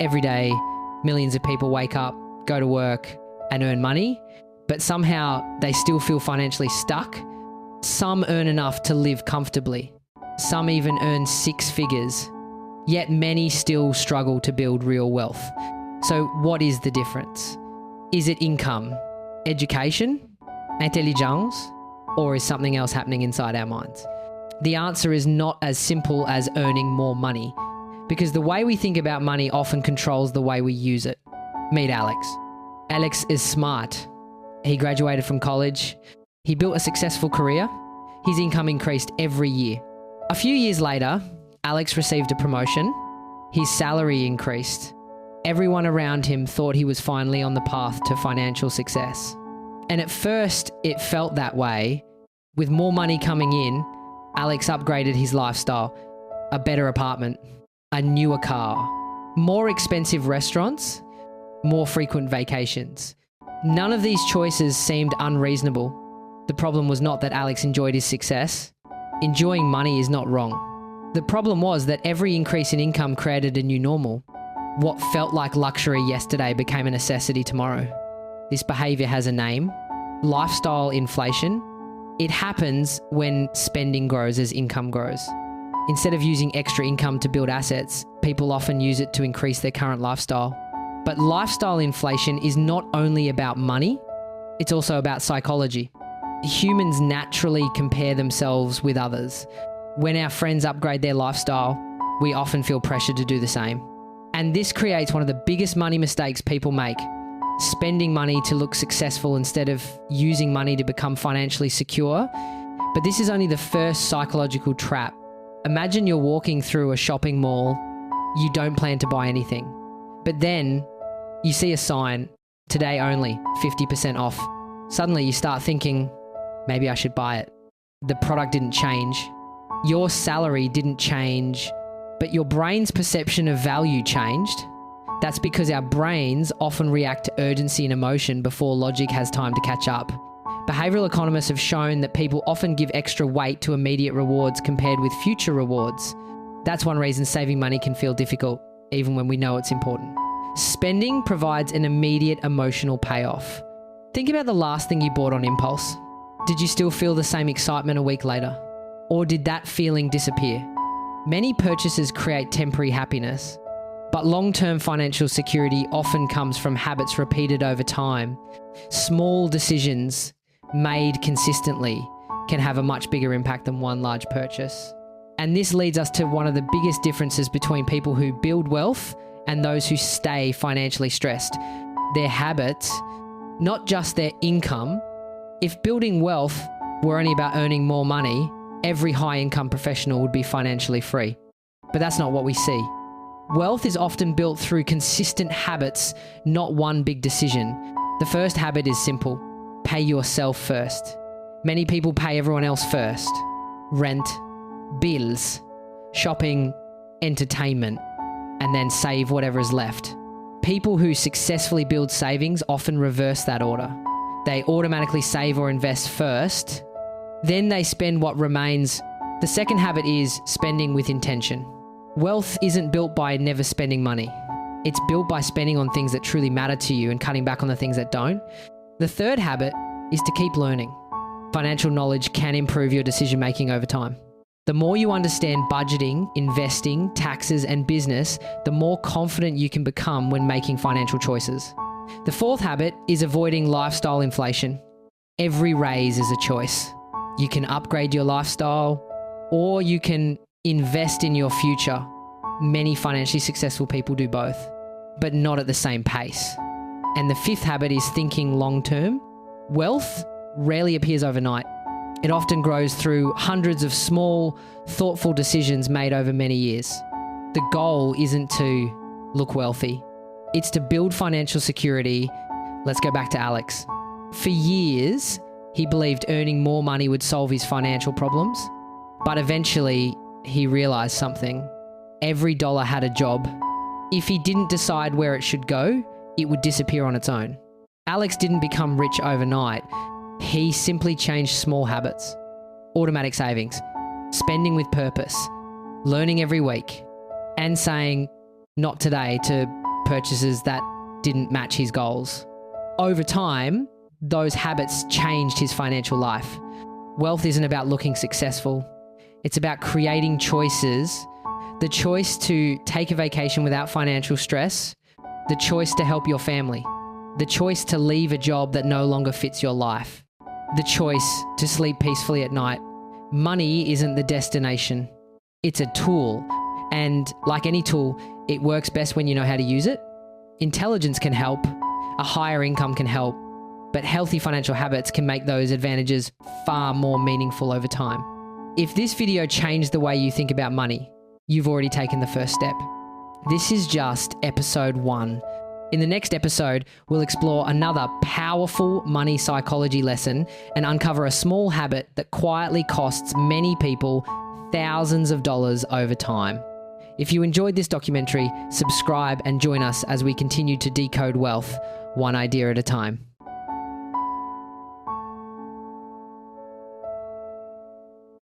Every day, millions of people wake up, go to work, and earn money, but somehow they still feel financially stuck. Some earn enough to live comfortably. Some even earn 6 figures, yet many still struggle to build real wealth. So what is the difference? Is it income, education, intelligence, or is something else happening inside our minds? The answer is not as simple as earning more money, because the way we think about money often controls the way we use it. Meet Alex. Alex is smart. He graduated from college. He built a successful career. His income increased every year. A few years later, Alex received a promotion. His salary increased. Everyone around him thought he was finally on the path to financial success. And at first, it felt that way. With more money coming in, Alex upgraded his lifestyle. A better apartment, a newer car, more expensive restaurants, more frequent vacations. None of these choices seemed unreasonable. The problem was not that Alex enjoyed his success. Enjoying money is not wrong. The problem was that every increase in income created a new normal. What felt like luxury yesterday became a necessity tomorrow. This behavior has a name: lifestyle inflation. It happens when spending grows as income grows. Instead of using extra income to build assets, people often use it to increase their current lifestyle. But lifestyle inflation is not only about money, it's also about psychology. Humans naturally compare themselves with others. When our friends upgrade their lifestyle, we often feel pressure to do the same. And this creates one of the biggest money mistakes people make: spending money to look successful instead of using money to become financially secure. But this is only the first psychological trap. Imagine you're walking through a shopping mall. You don't plan to buy anything. But then you see a sign, today only, 50% off. Suddenly you start thinking, maybe I should buy it. The product didn't change. Your salary didn't change, but your brain's perception of value changed. That's because our brains often react to urgency and emotion before logic has time to catch up. Behavioral economists have shown that people often give extra weight to immediate rewards compared with future rewards. That's one reason saving money can feel difficult, even when we know it's important. Spending provides an immediate emotional payoff. Think about the last thing you bought on impulse. Did you still feel the same excitement a week later? Or did that feeling disappear? Many purchases create temporary happiness, but long-term financial security often comes from habits repeated over time. Small decisions made consistently can have a much bigger impact than one large purchase. And this leads us to one of the biggest differences between people who build wealth and those who stay financially stressed. Their habits, not just their income. If building wealth were only about earning more money, every high-income professional would be financially free. But that's not what we see. Wealth is often built through consistent habits, not one big decision. The first habit is simple: pay yourself first. Many people pay everyone else first. Rent, bills, shopping, entertainment, and then save whatever is left. People who successfully build savings often reverse that order. They automatically save or invest first, then they spend what remains. The second habit is spending with intention. Wealth isn't built by never spending money. It's built by spending on things that truly matter to you and cutting back on the things that don't. The third habit is to keep learning. Financial knowledge can improve your decision-making over time. The more you understand budgeting, investing, taxes, and business, the more confident you can become when making financial choices. The fourth habit is avoiding lifestyle inflation. Every raise is a choice. You can upgrade your lifestyle, or you can invest in your future. Many financially successful people do both, but not at the same pace. And the fifth habit is thinking long-term. Wealth rarely appears overnight. It often grows through hundreds of small, thoughtful decisions made over many years. The goal isn't to look wealthy. It's to build financial security. Let's go back to Alex. For years, he believed earning more money would solve his financial problems, but eventually he realized something. Every dollar had a job. If he didn't decide where it should go, it would disappear on its own. Alex didn't become rich overnight. He simply changed small habits: automatic savings, spending with purpose, learning every week, and saying not today to purchases that didn't match his goals. Over time, those habits changed his financial life. Wealth isn't about looking successful. It's about creating choices. The choice to take a vacation without financial stress, the choice to help your family, the choice to leave a job that no longer fits your life, the choice to sleep peacefully at night. Money isn't the destination. It's a tool. And like any tool, it works best when you know how to use it. Intelligence can help. A higher income can help. But healthy financial habits can make those advantages far more meaningful over time. If this video changed the way you think about money, you've already taken the first step. This is just episode 1. In the next episode, we'll explore another powerful money psychology lesson and uncover a small habit that quietly costs many people thousands of dollars over time. If you enjoyed this documentary, subscribe and join us as we continue to decode wealth, one idea at a time.